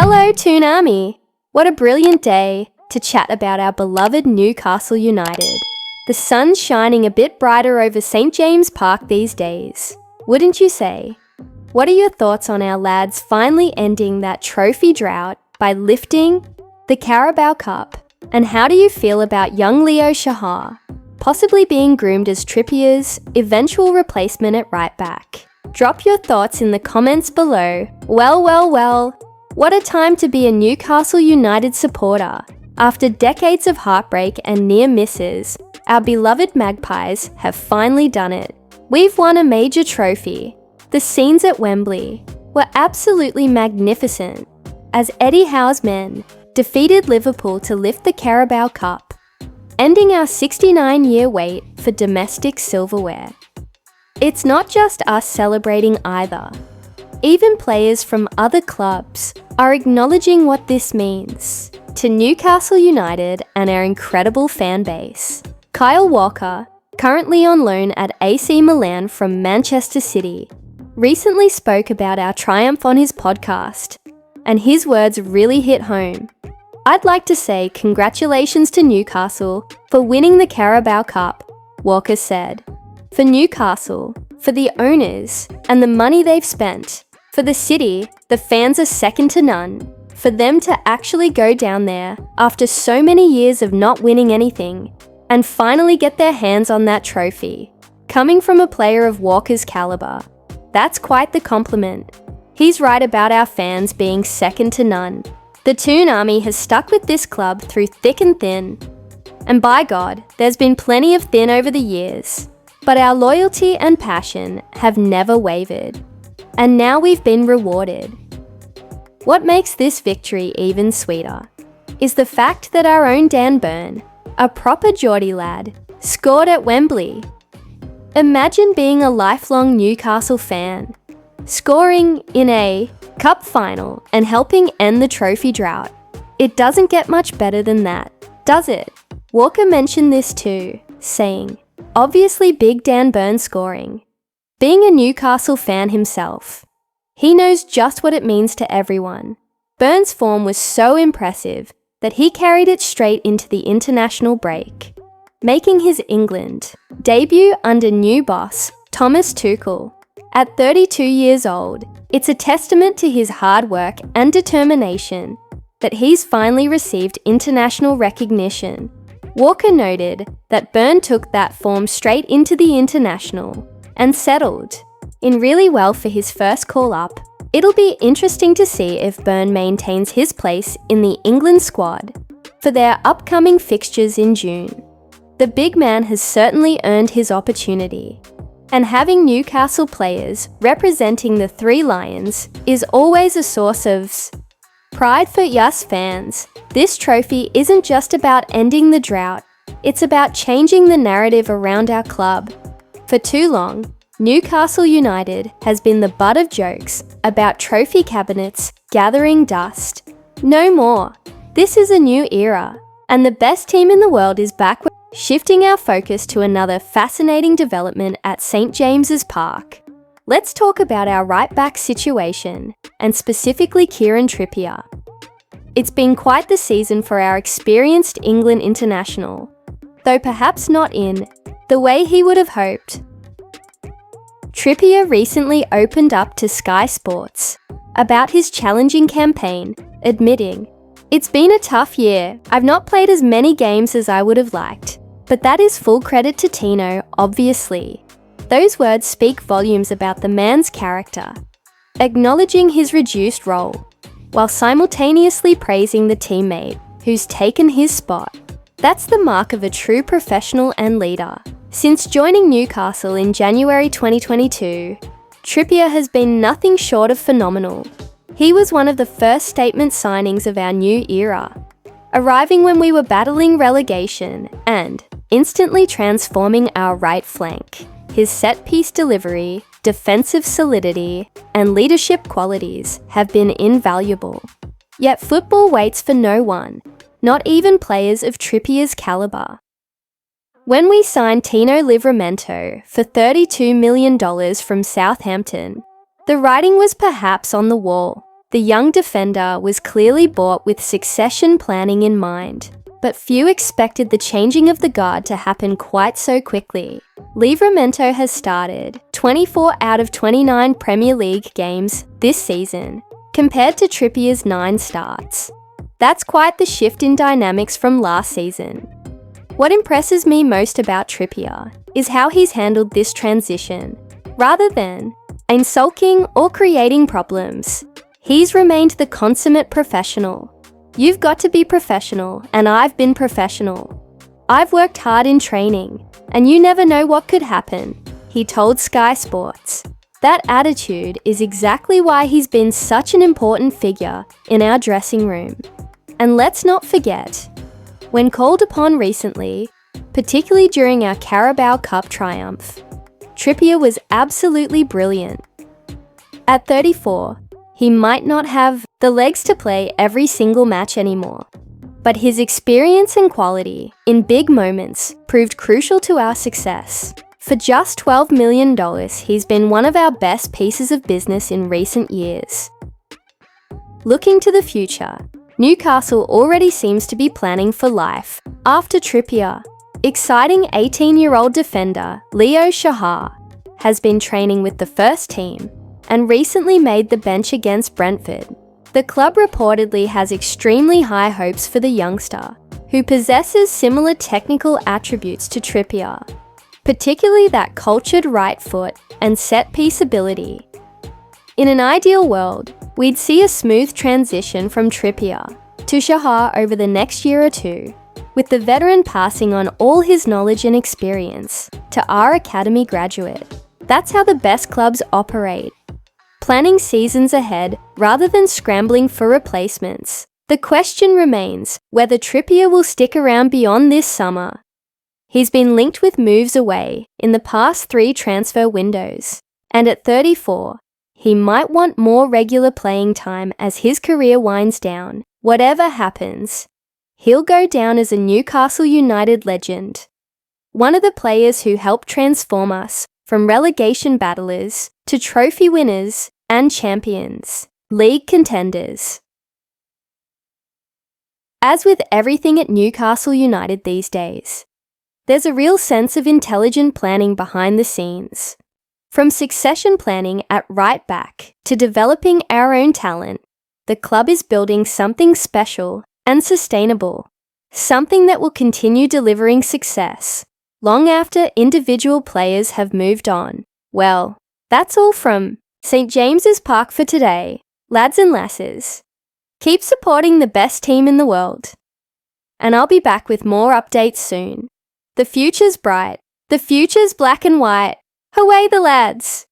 Hello, Toon Army! What a brilliant day to chat about our beloved Newcastle United. The sun's shining a bit brighter over St James Park these days, wouldn't you say? What are your thoughts on our lads finally ending that trophy drought by lifting the Carabao Cup? And how do you feel about young Leo Shahar possibly being groomed as Trippier's eventual replacement at right back? Drop your thoughts in the comments below. Well, what a time to be a Newcastle United supporter. After decades of heartbreak and near misses, our beloved Magpies have finally done it. We've won a major trophy. The scenes at Wembley were absolutely magnificent as Eddie Howe's men defeated Liverpool to lift the Carabao Cup, ending our 69-year wait for domestic silverware. It's not just us celebrating either. Even players from other clubs are acknowledging what this means to Newcastle United and our incredible fan base. Kyle Walker, currently on loan at AC Milan from Manchester City, recently spoke about our triumph on his podcast, and his words really hit home. I'd like to say congratulations to Newcastle for winning the Carabao Cup, Walker said. For Newcastle, for the owners and the money they've spent, for the city, the fans are second to none. For them to actually go down there after so many years of not winning anything and finally get their hands on that trophy, coming from a player of Walker's caliber, that's quite the compliment. He's right about our fans being second to none. The Toon Army has stuck with this club through thick and thin. And by God, there's been plenty of thin over the years. But our loyalty and passion have never wavered. And now we've been rewarded. What makes this victory even sweeter is the fact that our own Dan Burn, a proper Geordie lad, scored at Wembley. Imagine being a lifelong Newcastle fan, scoring in a cup final and helping end the trophy drought. It doesn't get much better than that, does it? Walker mentioned this too, saying, obviously Big Dan Burn scoring. Being a Newcastle fan himself, he knows just what it means to everyone. Burn's form was so impressive that he carried it straight into the international break, making his England debut under new boss Thomas Tuchel. At 32 years old, it's a testament to his hard work and determination that he's finally received international recognition. Walker noted that Burn took that form straight into the international and settled in really well for his first call-up. It'll be interesting to see if Burn maintains his place in the England squad for their upcoming fixtures in June. The big man has certainly earned his opportunity, and having Newcastle players representing the Three Lions is always a source of pride for us fans. This trophy isn't just about ending the drought, it's about changing the narrative around our club. For too long, Newcastle United has been the butt of jokes about trophy cabinets gathering dust. No more. This is a new era, and the best team in the world is back. Shifting our focus to another fascinating development at St James's Park. Let's talk about our right-back situation, and specifically Kieran Trippier. It's been quite the season for our experienced England international, though perhaps not in the way he would have hoped. Trippier recently opened up to Sky Sports about his challenging campaign, admitting, "It's been a tough year. I've not played as many games as I would have liked, but that is full credit to Tino, obviously." Those words speak volumes about the man's character, acknowledging his reduced role, while simultaneously praising the teammate who's taken his spot. That's the mark of a true professional and leader. Since joining Newcastle in January 2022, Trippier has been nothing short of phenomenal. He was one of the first statement signings of our new era, arriving when we were battling relegation and instantly transforming our right flank. His set-piece delivery, defensive solidity, and leadership qualities have been invaluable. Yet football waits for no one, not even players of Trippier's caliber. When we signed Tino Livramento for $32 million from Southampton, the writing was perhaps on the wall. The young defender was clearly bought with succession planning in mind, but few expected the changing of the guard to happen quite so quickly. Livramento has started 24 out of 29 Premier League games this season, compared to Trippier's 9 starts. That's quite the shift in dynamics from last season. What impresses me most about Trippier is how he's handled this transition. Rather than sulking or creating problems, he's remained the consummate professional. You've got to be professional, and I've been professional. I've worked hard in training, and you never know what could happen, he told Sky Sports. That attitude is exactly why he's been such an important figure in our dressing room. And let's not forget, when called upon recently, particularly during our Carabao Cup triumph, Trippier was absolutely brilliant. At 34, he might not have the legs to play every single match anymore, but his experience and quality in big moments proved crucial to our success. For just $12 million, he's been one of our best pieces of business in recent years. Looking to the future, Newcastle already seems to be planning for life after Trippier. Exciting 18-year-old defender Leo Shahar has been training with the first team and recently made the bench against Brentford. The club reportedly has extremely high hopes for the youngster, who possesses similar technical attributes to Trippier, particularly that cultured right foot and set-piece ability. In an ideal world, we'd see a smooth transition from Trippier to Shahar over the next year or two, with the veteran passing on all his knowledge and experience to our academy graduate. That's how the best clubs operate, planning seasons ahead rather than scrambling for replacements. The question remains whether Trippier will stick around beyond this summer. He's been linked with moves away in the past 3 transfer windows, and at 34, he might want more regular playing time as his career winds down. Whatever happens, he'll go down as a Newcastle United legend. One of the players who helped transform us from relegation battlers to trophy winners and champions, league contenders. As with everything at Newcastle United these days, there's a real sense of intelligent planning behind the scenes. From succession planning at right back to developing our own talent, the club is building something special and sustainable, something that will continue delivering success long after individual players have moved on. Well, that's all from St. James's Park for today, lads and lasses. Keep supporting the best team in the world. And I'll be back with more updates soon. The future's bright. The future's black and white. Away the lads!